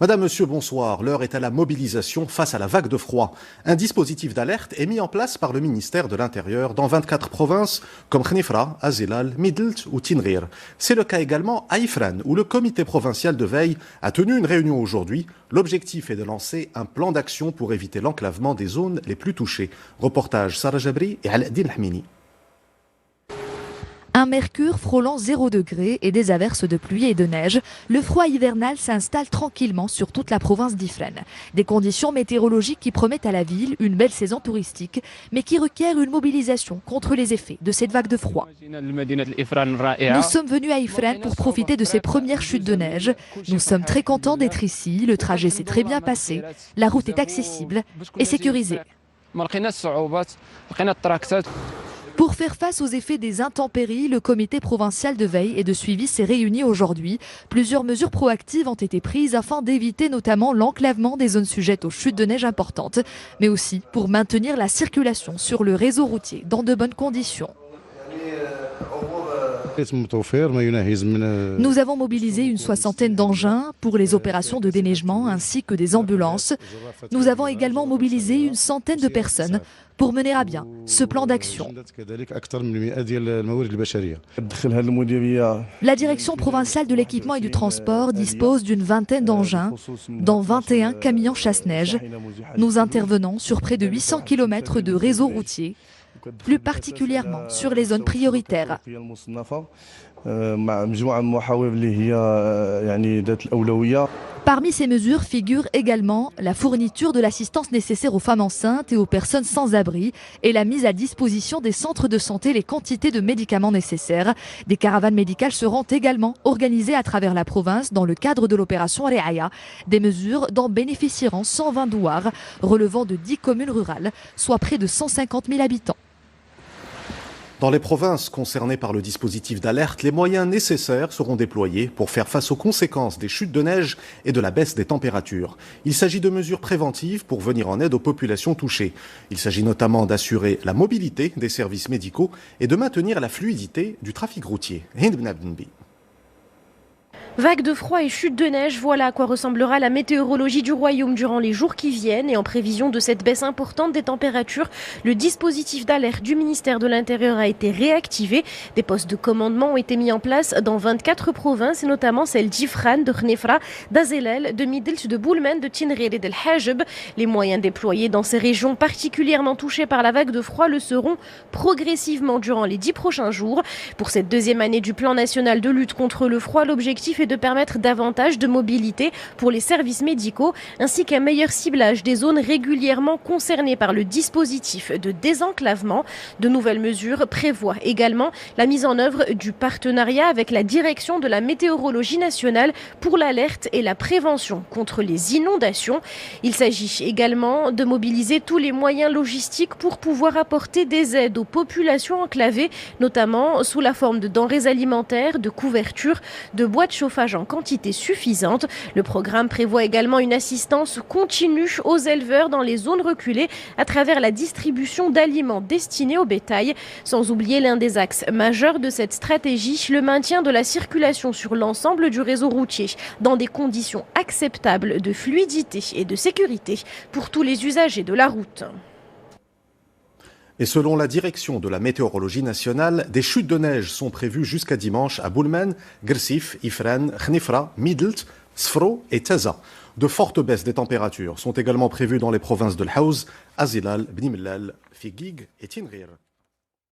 Madame, Monsieur, bonsoir. L'heure est à la mobilisation face à la vague de froid. Un dispositif d'alerte est mis en place par le ministère de l'Intérieur dans 24 provinces comme Khnifra, Azilal, Midelt ou Tinrir. C'est le cas également à Ifrane, où le comité provincial de veille a tenu une réunion aujourd'hui. L'objectif est de lancer un plan d'action pour éviter l'enclavement des zones les plus touchées. Reportage Sarah Jabri et Al-Din Hamini. Un mercure frôlant 0 degré et des averses de pluie et de neige, le froid hivernal s'installe tranquillement sur toute la province d'Ifrane. Des conditions météorologiques qui promettent à la ville une belle saison touristique, mais qui requièrent une mobilisation contre les effets de cette vague de froid. Nous sommes venus à Ifrane pour profiter de ces premières chutes de neige. Nous sommes très contents d'être ici, le trajet s'est très bien passé, la route est accessible et sécurisée. Pour faire face aux effets des intempéries, le comité provincial de veille et de suivi s'est réuni aujourd'hui. Plusieurs mesures proactives ont été prises afin d'éviter notamment l'enclavement des zones sujettes aux chutes de neige importantes, mais aussi pour maintenir la circulation sur le réseau routier dans de bonnes conditions. Nous avons mobilisé une soixantaine d'engins pour les opérations de déneigement ainsi que des ambulances. Nous avons également mobilisé une centaine de personnes pour mener à bien ce plan d'action. La direction provinciale de l'équipement et du transport dispose d'une vingtaine d'engins, dont 21 camions chasse-neige. Nous intervenons sur près de 800 km de réseau routier, plus particulièrement sur les zones prioritaires. Parmi ces mesures figure également la fourniture de l'assistance nécessaire aux femmes enceintes et aux personnes sans abri et la mise à disposition des centres de santé les quantités de médicaments nécessaires. Des caravanes médicales seront également organisées à travers la province dans le cadre de l'opération Reaya, des mesures dont bénéficieront 120 douars relevant de 10 communes rurales, soit près de 150 000 habitants. Dans les provinces concernées par le dispositif d'alerte, les moyens nécessaires seront déployés pour faire face aux conséquences des chutes de neige et de la baisse des températures. Il s'agit de mesures préventives pour venir en aide aux populations touchées. Il s'agit notamment d'assurer la mobilité des services médicaux et de maintenir la fluidité du trafic routier. Hind Ben Abdenbi. Vagues de froid et chutes de neige, voilà à quoi ressemblera la météorologie du royaume durant les jours qui viennent. Et en prévision de cette baisse importante des températures, le dispositif d'alerte du ministère de l'Intérieur a été réactivé. Des postes de commandement ont été mis en place dans 24 provinces, et notamment celles d'Ifrane, de Khnifra, d'Azelel, de Midelt, de Boulmen, de Tinrir et d'El Hajeb. Les moyens déployés dans ces régions particulièrement touchées par la vague de froid le seront progressivement durant les 10 prochains jours. Pour cette deuxième année du plan national de lutte contre le froid, l'objectif est de permettre davantage de mobilité pour les services médicaux ainsi qu'un meilleur ciblage des zones régulièrement concernées par le dispositif de désenclavement. De nouvelles mesures prévoient également la mise en œuvre du partenariat avec la direction de la météorologie nationale pour l'alerte et la prévention contre les inondations. Il s'agit également de mobiliser tous les moyens logistiques pour pouvoir apporter des aides aux populations enclavées, notamment sous la forme de denrées alimentaires, de couvertures, de bois de chauffage en quantité suffisante. Le programme prévoit également une assistance continue aux éleveurs dans les zones reculées à travers la distribution d'aliments destinés au bétail. Sans oublier l'un des axes majeurs de cette stratégie, le maintien de la circulation sur l'ensemble du réseau routier dans des conditions acceptables de fluidité et de sécurité pour tous les usagers de la route. Et selon la direction de la météorologie nationale, des chutes de neige sont prévues jusqu'à dimanche à Boulmen, Gersif, Ifrane, Khnifra, Midelt, Sfro et Taza. De fortes baisses des températures sont également prévues dans les provinces de l'Haouz, Azilal, Bni Mellal, Figig et Tinrir.